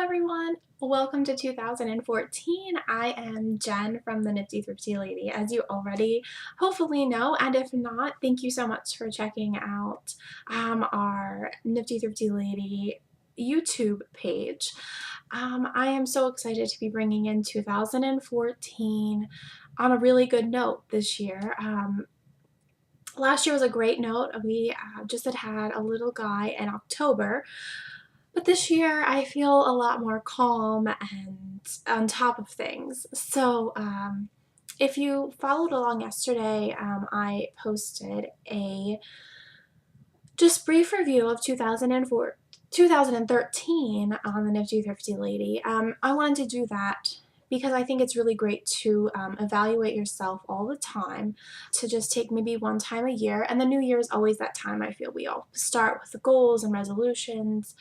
everyone, welcome to 2014. I am Jen from the Nifty Thrifty Lady, as you already hopefully know, and if not, thank you so much for checking out our Nifty Thrifty Lady YouTube page. I am so excited to be bringing in 2014 on a really good note this year. Last year was a great note. We just had a little guy in October, but this year I feel a lot more calm and on top of things. So if you followed along yesterday, I posted a just brief review of 2013 on the Nifty Thrifty Lady. I wanted to do that because I think it's really great to evaluate yourself all the time, to just take maybe one time a year. And the new year is always that time. I feel we all start with the goals and resolutions,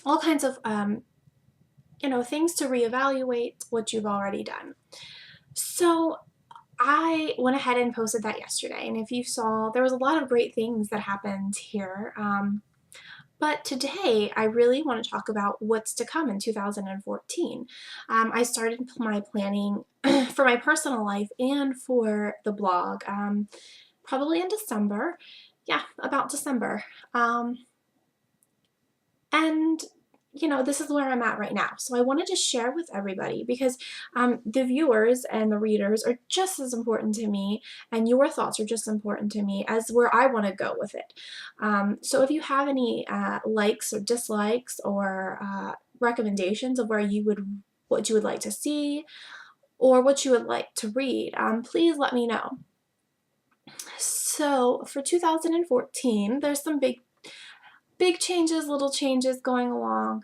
all kinds of things to reevaluate what you've already done. So I went ahead and posted that yesterday, and if you saw, there was a lot of great things that happened here. But today, I really want to talk about what's to come in 2014. I started my planning for my personal life and for the blog probably in December. Yeah, about December. And this is where I'm at right now. So I wanted to share with everybody because the viewers and the readers are just as important to me, and your thoughts are just as important to me as where I want to go with it. So if you have any likes or dislikes or recommendations of what you would like to see or what you would like to read, please let me know. So for 2014, there's some big changes, little changes going along,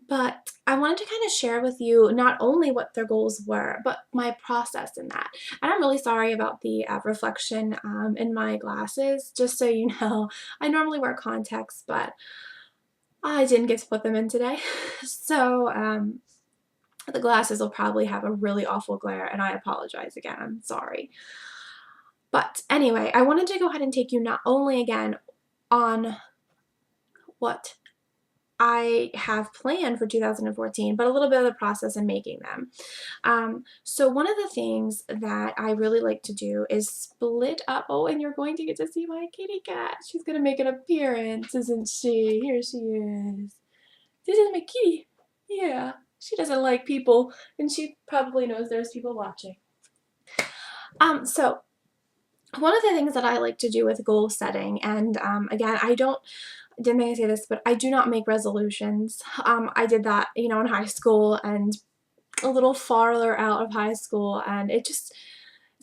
but I wanted to kind of share with you not only what their goals were, but my process in that. And I'm really sorry about the reflection in my glasses. Just so you know, I normally wear contacts, but I didn't get to put them in today. So the glasses will probably have a really awful glare, and I apologize again. I'm sorry. But anyway, I wanted to go ahead and take you not only again on what I have planned for 2014, but a little bit of the process in making them. So one of the things that I really like to do is split up. Oh, and you're going to get to see my kitty cat. She's going to make an appearance, isn't she? Here she is. This is my kitty. Yeah, she doesn't like people, and she probably knows there's people watching. So one of the things that I like to do with goal setting, and again, I didn't think I say this, but I do not make resolutions. I did that, in high school and a little farther out of high school, and it's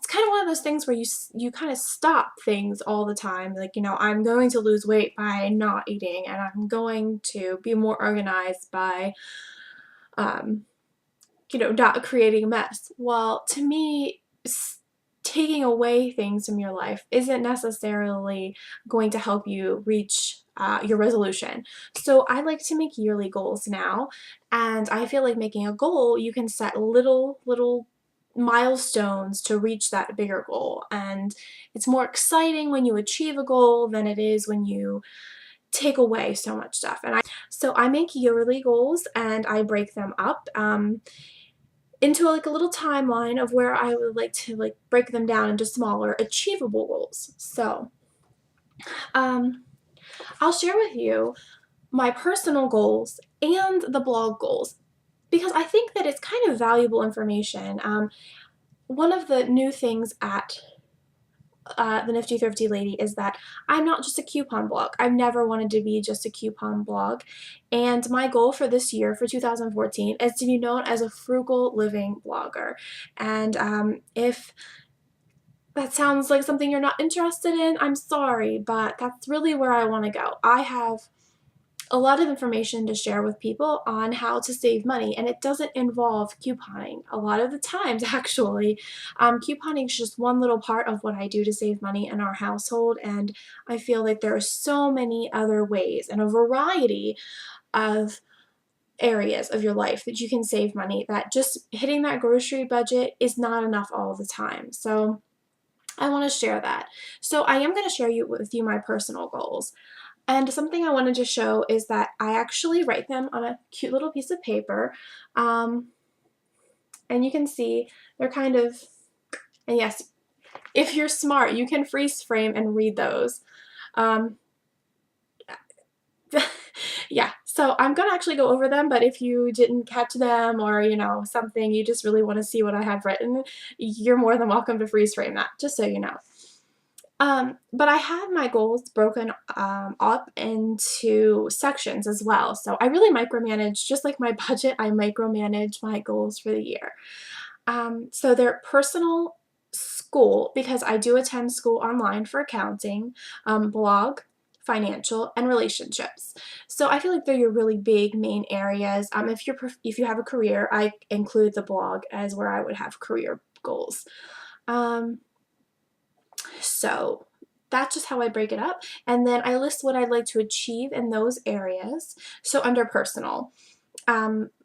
kind of one of those things where you kind of stop things all the time. Like, I'm going to lose weight by not eating, and I'm going to be more organized by, not creating a mess. Well, to me, taking away things from your life isn't necessarily going to help you reach your resolution. So I like to make yearly goals now, and I feel like making a goal, you can set little milestones to reach that bigger goal, and it's more exciting when you achieve a goal than it is when you take away so much stuff. So I make yearly goals, and I break them up into a little timeline of where I would like to break them down into smaller achievable goals. So I'll share with you my personal goals and the blog goals because I think that it's kind of valuable information. One of the new things at the Nifty Thrifty Lady is that I'm not just a coupon blog. I've never wanted to be just a coupon blog, and my goal for this year, for 2014, is to be known as a frugal living blogger. And if that sounds like something you're not interested in, I'm sorry, but that's really where I want to go. I have a lot of information to share with people on how to save money, and it doesn't involve couponing. A lot of the times, actually, couponing is just one little part of what I do to save money in our household, and I feel like there are so many other ways and a variety of areas of your life that you can save money, that just hitting that grocery budget is not enough all the time. So I want to share that. So I am going to share with you my personal goals. And something I wanted to show is that I actually write them on a cute little piece of paper. Um, and you can see they're kind of, and yes, if you're smart, you can freeze frame and read those. Um, yeah, so I'm gonna actually go over them, but if you didn't catch them or, you know, something, you just really want to see what I have written, you're more than welcome to freeze frame that, just so you know. But I have my goals broken up into sections as well. So I really micromanage, just like my budget, I micromanage my goals for the year. So they're personal, school, because I do attend school online for accounting, blog, financial, and relationships. So I feel like they're your really big main areas. If you have a career, I include the blog as where I would have career goals. Um, so that's just how I break it up. And then I list what I'd like to achieve in those areas. So under personal,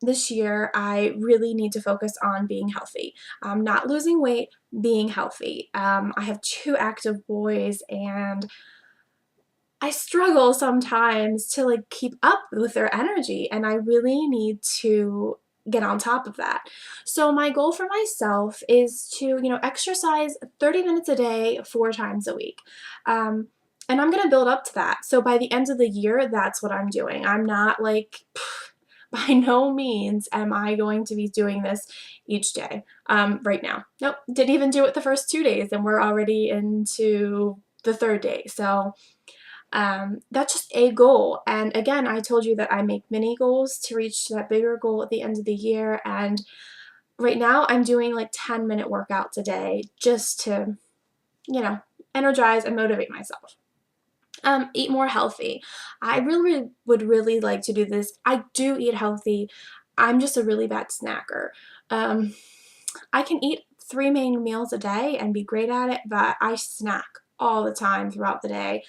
this year I really need to focus on being healthy, not losing weight, being healthy. I have two active boys and I struggle sometimes to like keep up with their energy, and I really need to get on top of that. So my goal for myself is to, you know, exercise 30 minutes a day, 4 times a week. Um, and I'm gonna build up to that. So by the end of the year, that's what I'm doing. I'm not like, by no means am I going to be doing this each day right now. Nope, didn't even do it the first 2 days, and we're already into the third day. So that's just a goal. And again, I told you that I make mini goals to reach that bigger goal at the end of the year. And right now I'm doing like 10-minute workouts a day just to, you know, energize and motivate myself. Eat more healthy. I really would really like to do this. I do eat healthy. I'm just a really bad snacker. Um, I can eat 3 main meals a day and be great at it, but I snack all the time throughout the day.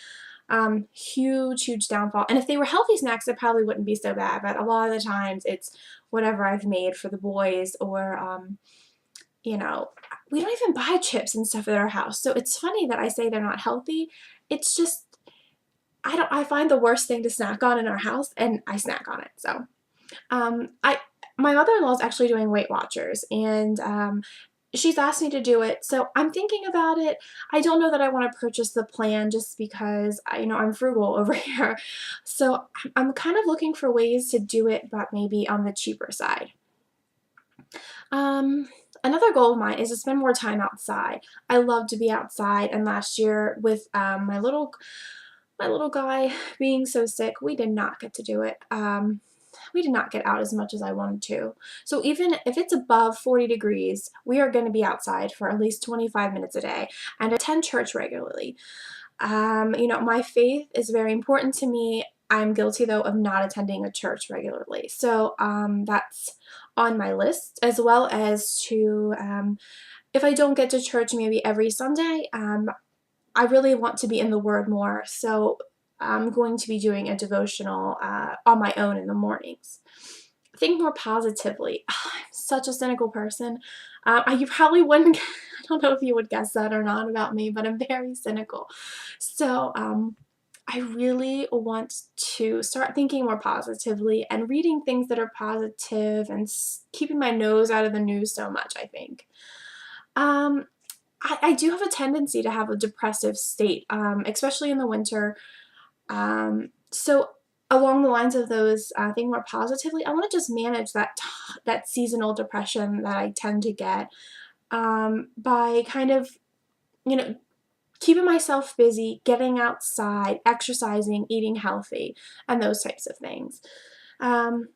Huge downfall. And if they were healthy snacks, it probably wouldn't be so bad. But a lot of the times it's whatever I've made for the boys or, you know, we don't even buy chips and stuff at our house. So it's funny that I say they're not healthy. It's just, I find the worst thing to snack on in our house and I snack on it. So, I, my mother-in-law is actually doing Weight Watchers and, she's asked me to do it, so I'm thinking about it. I don't know that I want to purchase the plan just because you know, I'm frugal over here. So I'm kind of looking for ways to do it, but maybe on the cheaper side. Another goal of mine is to spend more time outside. I love to be outside, and last year with my little guy being so sick, we did not get to do it. We did not get out as much as I wanted to. So even if it's above 40 degrees, we are going to be outside for at least 25 minutes a day and attend church regularly. You know, my faith is very important to me. I'm guilty though of not attending a church regularly. So that's on my list, as well as to, if I don't get to church maybe every Sunday, I really want to be in the Word more, so I'm going to be doing a devotional on my own in the mornings. Think more positively. I'm such a cynical person. You probably wouldn't, I don't know if you would guess that or not about me, but I'm very cynical. So I really want to start thinking more positively and reading things that are positive and keeping my nose out of the news so much, I think. Um, I do have a tendency to have a depressive state, especially in the winter. So along the lines of those, thinking more positively, I want to just manage that seasonal depression that I tend to get by kind of, you know, keeping myself busy, getting outside, exercising, eating healthy, and those types of things. Um,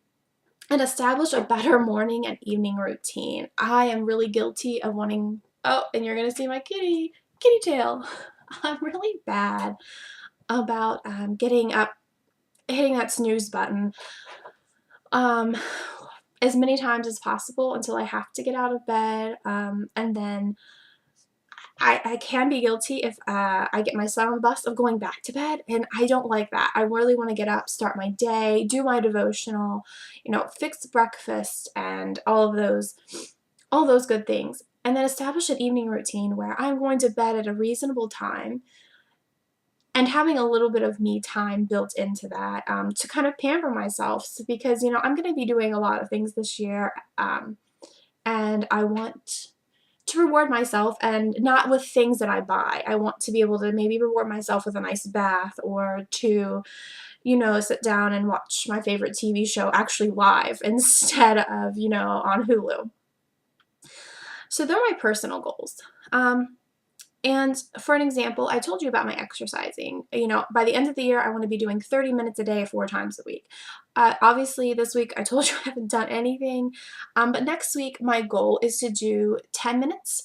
and establish a better morning and evening routine. I am really guilty of wanting, oh, and you're gonna see my kitty tail. I'm really bad about getting up, hitting that snooze button um, as many times as possible until I have to get out of bed. And then I can be guilty if I get my son on the bus of going back to bed, and I don't like that. I really want to get up, start my day, do my devotional, you know, fix breakfast and all those good things. And then establish an evening routine where I'm going to bed at a reasonable time and having a little bit of me time built into that, to kind of pamper myself because, I'm going to be doing a lot of things this year, and I want to reward myself, and not with things that I buy. I want to be able to maybe reward myself with a nice bath, or to, sit down and watch my favorite TV show actually live instead of, on Hulu. So they're my personal goals. And for an example, I told you about my exercising. By the end of the year, I want to be doing 30 minutes a day, 4 times a week. Obviously, this week I told you I haven't done anything, but next week my goal is to do 10 minutes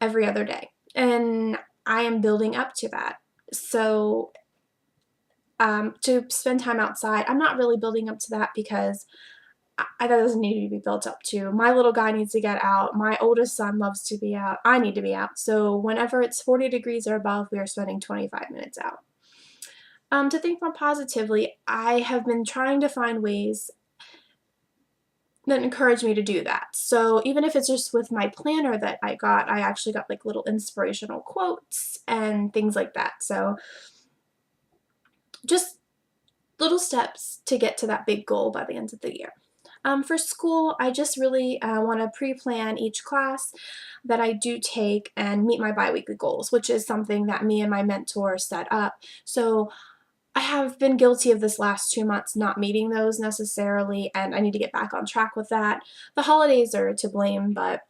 every other day, and I am building up to that. So to spend time outside, I'm not really building up to that because that doesn't need to be built up to. My little guy needs to get out. My oldest son loves to be out. I need to be out. So whenever it's 40 degrees or above, we are spending 25 minutes out. To think more positively, I have been trying to find ways that encourage me to do that. So even if it's just with my planner that I actually got like little inspirational quotes and things like that. So just little steps to get to that big goal by the end of the year. For school, I just really want to pre-plan each class that I do take and meet my biweekly goals, which is something that me and my mentor set up. So I have been guilty of this last 2 months not meeting those necessarily, and I need to get back on track with that. The holidays are to blame, but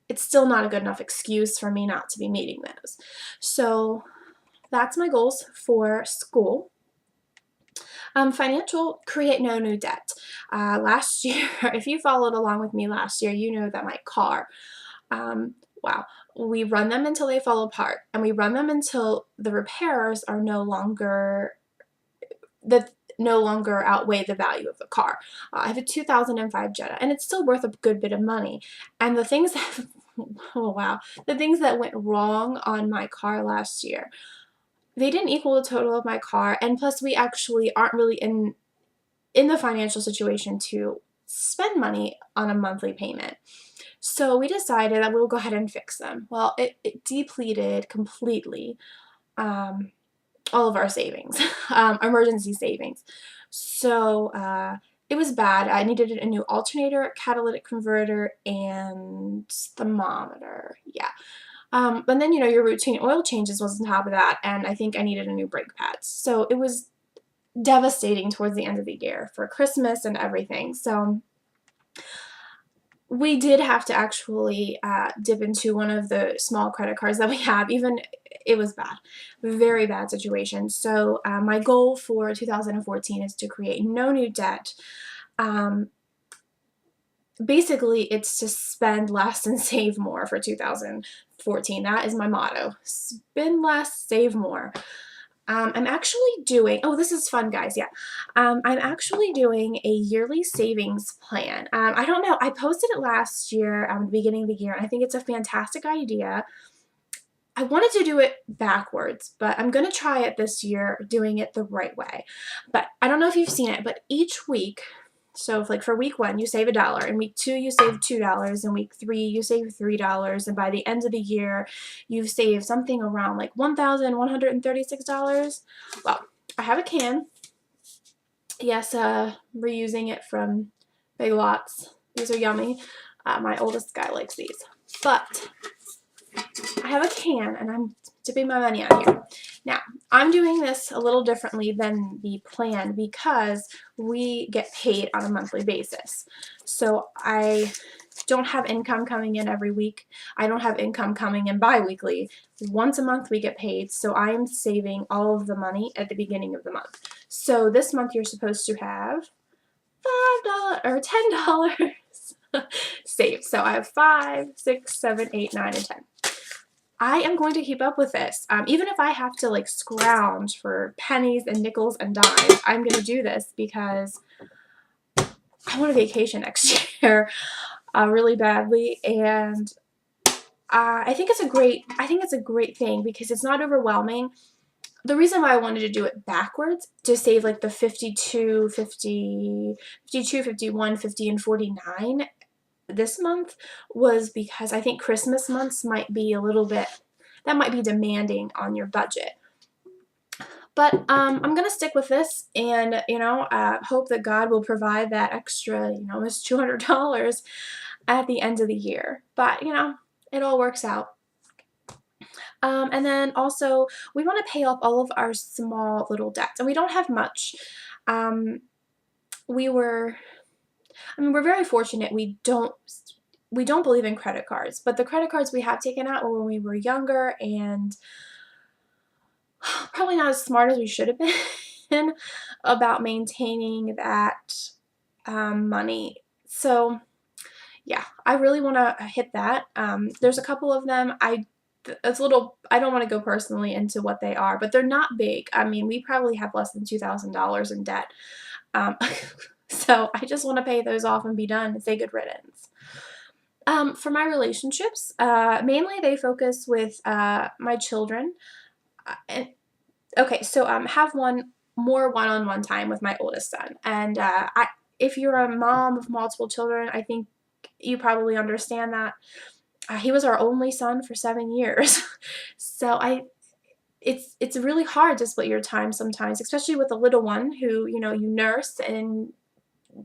it's still not a good enough excuse for me not to be meeting those. So that's my goals for school. Financial, create no new debt. Last year, if you followed along with me last year, you know that my car, wow, we run them until they fall apart, and we run them until the repairs are no longer outweigh the value of the car. I have a 2005 Jetta, and it's still worth a good bit of money. And the things that, oh wow, the things that went wrong on my car last year, they didn't equal the total of my car, and plus we actually aren't really in the financial situation to spend money on a monthly payment. So we decided that we'll go ahead and fix them. Well, it depleted completely all of our savings, emergency savings. So it was bad. I needed a new alternator, catalytic converter, and thermometer. Yeah. And then, your routine oil changes was on top of that, and I think I needed a new brake pads. So it was devastating towards the end of the year for Christmas and everything. So we did have to actually dip into one of the small credit cards that we have. Even it was bad, very bad situation. So my goal for 2014 is to create no new debt. Basically, it's to spend less and save more for 2014. That is my motto. Spend less, save more. I'm actually doing, oh, this is fun, guys. Yeah. I'm actually doing a yearly savings plan. I don't know. I posted it last year, at the beginning of the year, and I think it's a fantastic idea. I wanted to do it backwards, but I'm going to try it this year, doing it the right way. But I don't know if you've seen it, but each week, so if, like, for week 1, you save $1. In week 2, you save $2. In week 3, you save $3. And by the end of the year, you've saved something around like $1,136. Well, I have a can. Yes, reusing it from Big Lots. These are yummy. My oldest guy likes these. But I have a can, and I'm dipping my money on here. Now, I'm doing this a little differently than the plan because we get paid on a monthly basis. So I don't have income coming in every week. I don't have income coming in bi-weekly. Once a month we get paid, so I am saving all of the money at the beginning of the month. So this month you're supposed to have $5 or $10 saved. So I have 5, 6, 7, 8, 9, and 10. I am going to keep up with this. Even if I have to like scrounge for pennies and nickels and dimes, I'm going to do this because I want a vacation next year really badly, and I think it's a great thing because it's not overwhelming. The reason why I wanted to do it backwards, to save like the 52, 50, 52, 51, 50, and 49 this month, was because I think Christmas months might be a little bit, that might be demanding on your budget. But I'm gonna stick with this, and hope that God will provide that extra, almost $200 at the end of the year. But it all works out. And then also, we want to pay off all of our small little debts, and we don't have much. Um, we were, I mean, we're very fortunate. We don't believe in credit cards, but the credit cards we have taken out were when we were younger, and probably not as smart as we should have been about maintaining that money. So yeah, I really want to hit that. There's a couple of them. It's a little. I don't want to go personally into what they are, but they're not big. I mean, we probably have less than $2,000 in debt. Um, so I just want to pay those off and be done and say good riddance. For my relationships, mainly they focus with my children. And okay, so have more one-on-one time with my oldest son, and if you're a mom of multiple children, I think you probably understand that. He was our only son for 7 years, so it's really hard to split your time sometimes, especially with a little one who you nurse and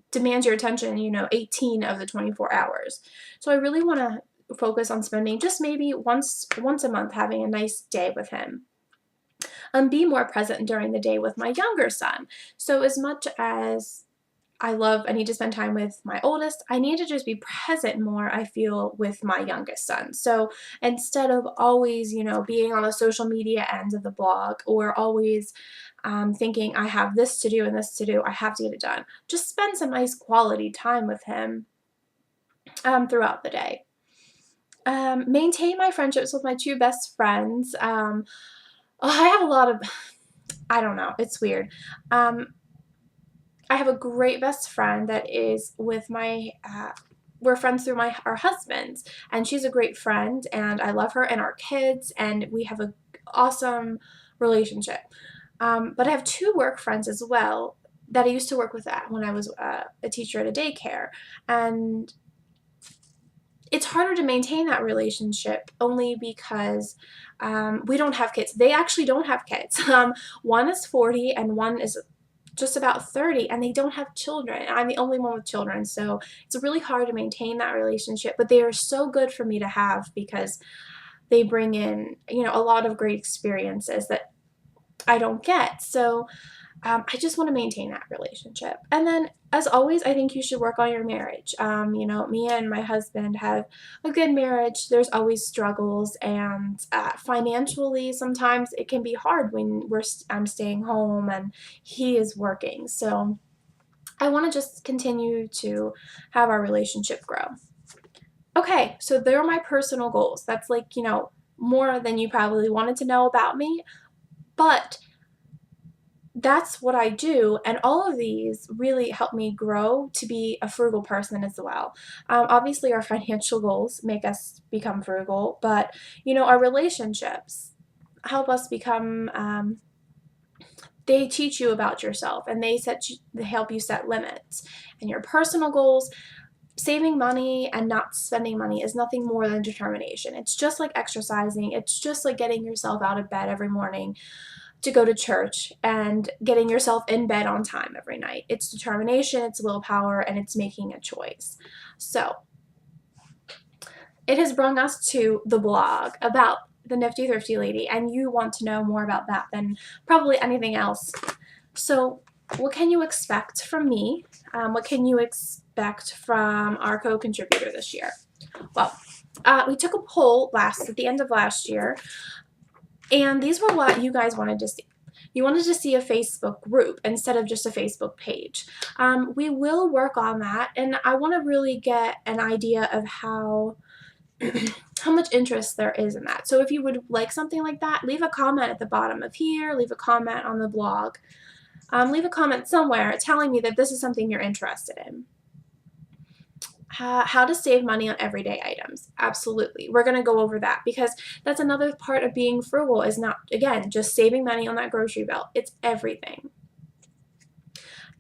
demands your attention 18 of the 24 hours. So I really want to focus on spending just maybe once a month having a nice day with him. Be more present during the day with my younger son. So as much as I need to spend time with my oldest, I need to just be present more, I feel, with my youngest son. So instead of always, being on the social media end of the blog, or always thinking I have this to do and this to do, I have to get it done, just spend some nice quality time with him throughout the day. Maintain my friendships with my two best friends. I have a lot of, I don't know, it's weird. I have a great best friend that is with we're friends through our husbands, and she's a great friend, and I love her and our kids, and we have an awesome relationship. But I have two work friends as well that I used to work with when I was a teacher at a daycare, and it's harder to maintain that relationship only because we don't have kids. They actually don't have kids. One is 40 and one is just about 30, and they don't have children. I'm the only one with children, so it's really hard to maintain that relationship, but they are so good for me to have because they bring in, a lot of great experiences that I don't get. So I just want to maintain that relationship. And then, as always, I think you should work on your marriage. Me and my husband have a good marriage. There's always struggles, and financially, sometimes it can be hard when I'm staying home and he is working. So I want to just continue to have our relationship grow. Okay, so there are my personal goals. That's like, more than you probably wanted to know about me, but that's what I do, and all of these really help me grow to be a frugal person as well. Obviously, our financial goals make us become frugal, but our relationships help us become. They teach you about yourself, and they help you set limits. And your personal goals, saving money and not spending money, is nothing more than determination. It's just like exercising. It's just like getting yourself out of bed every morning to go to church and getting yourself in bed on time every night. It's determination, it's willpower, and it's making a choice. So it has brought us to the blog about the Nifty Thrifty Lady, and you want to know more about that than probably anything else. So what can you expect from me? What can you expect from our co-contributor this year? Well, we took a poll at the end of last year, and these were what you guys wanted to see. You wanted to see a Facebook group instead of just a Facebook page. We will work on that, and I want to really get an idea of how much interest there is in that. So if you would like something like that, leave a comment at the bottom of here, leave a comment on the blog, leave a comment somewhere telling me that this is something you're interested in. How to save money on everyday items. Absolutely. We're going to go over that because that's another part of being frugal, is not, again, just saving money on that grocery bill. It's everything.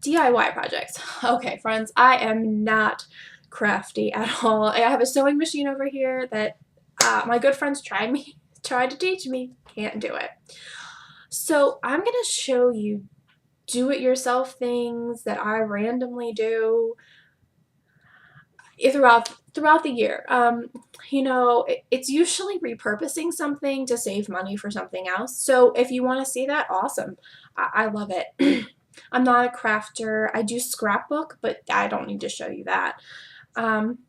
DIY projects. Okay, friends, I am not crafty at all. I have a sewing machine over here that my good friends tried to teach me. Can't do it. So I'm going to show you do-it-yourself things that I randomly do throughout the year. You know, it's usually repurposing something to save money for something else. So if you want to see that, awesome. I love it. I'm not a crafter. I do scrapbook, but I don't need to show you that. Um,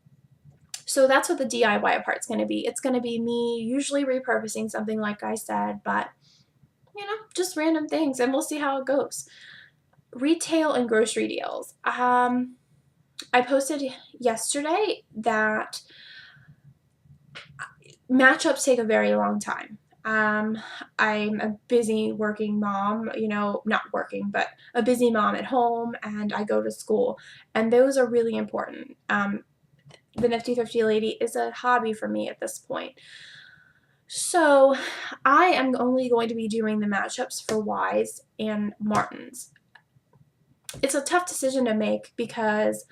so that's what the DIY part's going to be. It's going to be me usually repurposing something like I said, but you know, just random things, and we'll see how it goes. Retail and grocery deals. I posted yesterday that matchups take a very long time. I'm a busy working mom, you know, not working, but a busy mom at home, and I go to school, and those are really important. The Nifty Thrifty Lady is a hobby for me at this point. So I am only going to be doing the matchups for Wise and Martin's. It's a tough decision to make because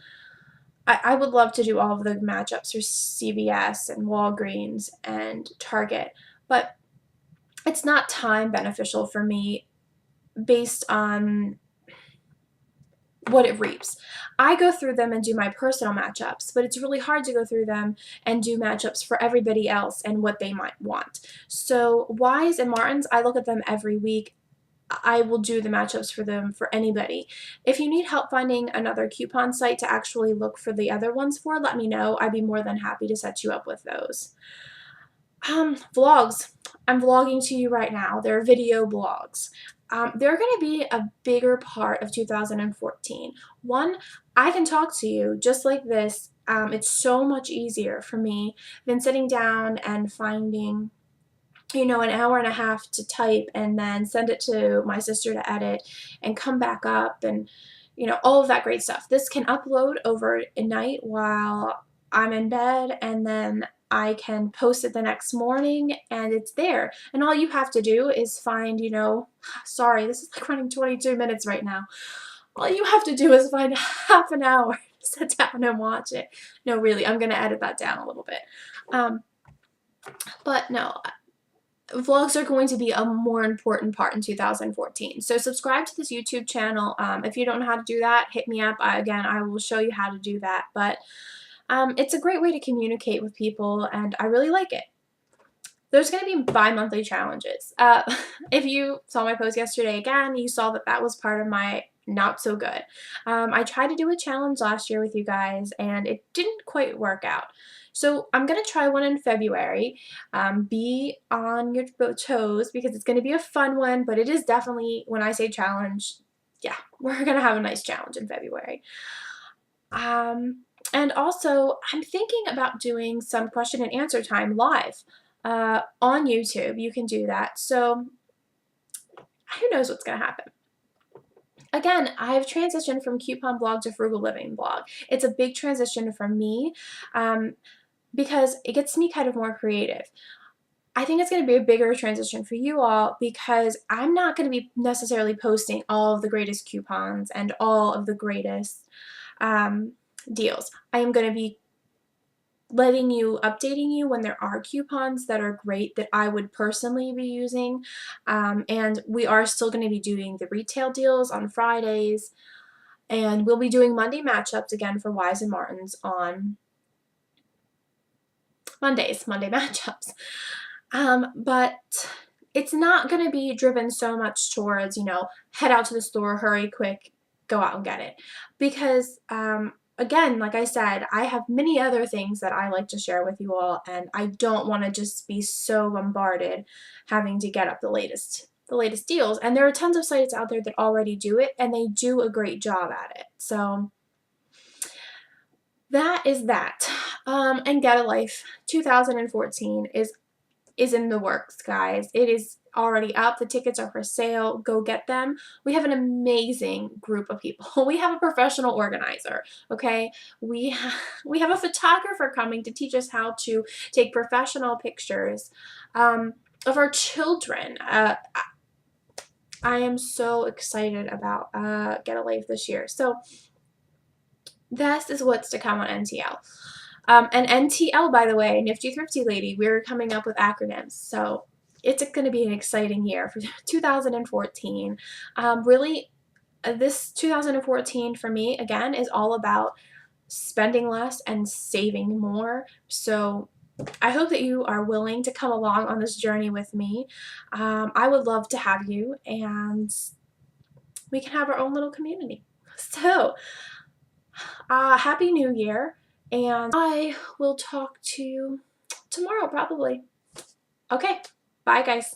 I would love to do all of the matchups for CVS and Walgreens and Target, but it's not time beneficial for me based on what it reaps. I go through them and do my personal matchups, but it's really hard to go through them and do matchups for everybody else and what they might want. So Wise and Martin's, I look at them every week. I will do the matchups for them for anybody. If you need help finding another coupon site to actually look for the other ones for, let me know. I'd be more than happy to set you up with those. Vlogs. I'm vlogging to you right now. They're video blogs. They're going to be a bigger part of 2014. One, I can talk to you just like this. It's so much easier for me than sitting down and finding, you know, an hour and a half to type and then send it to my sister to edit and come back up and, you know, all of that great stuff. This can upload over a night while I'm in bed, and then I can post it the next morning and it's there. And all you have to do is find, you know, sorry, this is like running 22 minutes right now. All you have to do is find half an hour to sit down and watch it. No, really, I'm going to edit that down a little bit. But no, vlogs are going to be a more important part in 2014. So subscribe to this YouTube channel. If you don't know how to do that, hit me up. Again, I will show you how to do that. But it's a great way to communicate with people, and I really like it. There's going to be bi-monthly challenges. If you saw my post yesterday again, you saw that that was part of my not so good. I tried to do a challenge last year with you guys, and it didn't quite work out. So I'm going to try one in February. Be on your toes because it's going to be a fun one, but it is definitely, when I say challenge, yeah, we're going to have a nice challenge in February. And also, I'm thinking about doing some question and answer time live on YouTube. You can do that. So who knows what's going to happen. Again, I've transitioned from coupon blog to frugal living blog. It's a big transition for me because it gets me kind of more creative. I think it's going to be a bigger transition for you all because I'm not going to be necessarily posting all of the greatest coupons and all of the greatest deals. I am going to be updating you when there are coupons that are great that I would personally be using. And we are still going to be doing the retail deals on Fridays. And we'll be doing Monday matchups again for Wise and Martin's on Mondays, Monday matchups. But it's not going to be driven so much towards, you know, head out to the store, hurry, quick, go out and get it. Because, again, like I said, I have many other things that I like to share with you all, and I don't want to just be so bombarded having to get up the latest deals. And there are tons of sites out there that already do it, and they do a great job at it. So that is that. And Get a Life 2014 is in the works, guys. It is already up. The tickets are for sale. Go get them. We have an amazing group of people. We have a professional organizer, okay? We have a photographer coming to teach us how to take professional pictures of our children. I am so excited about Get a Life this year. So this is what's to come on NTL. And NTL, by the way, Nifty Thrifty Lady, we're coming up with acronyms. So it's gonna be an exciting year for 2014. Really, this 2014 for me, again, is all about spending less and saving more. So I hope that you are willing to come along on this journey with me. I would love to have you, and we can have our own little community. So, Happy New Year, and I will talk to you tomorrow probably. Okay, bye guys.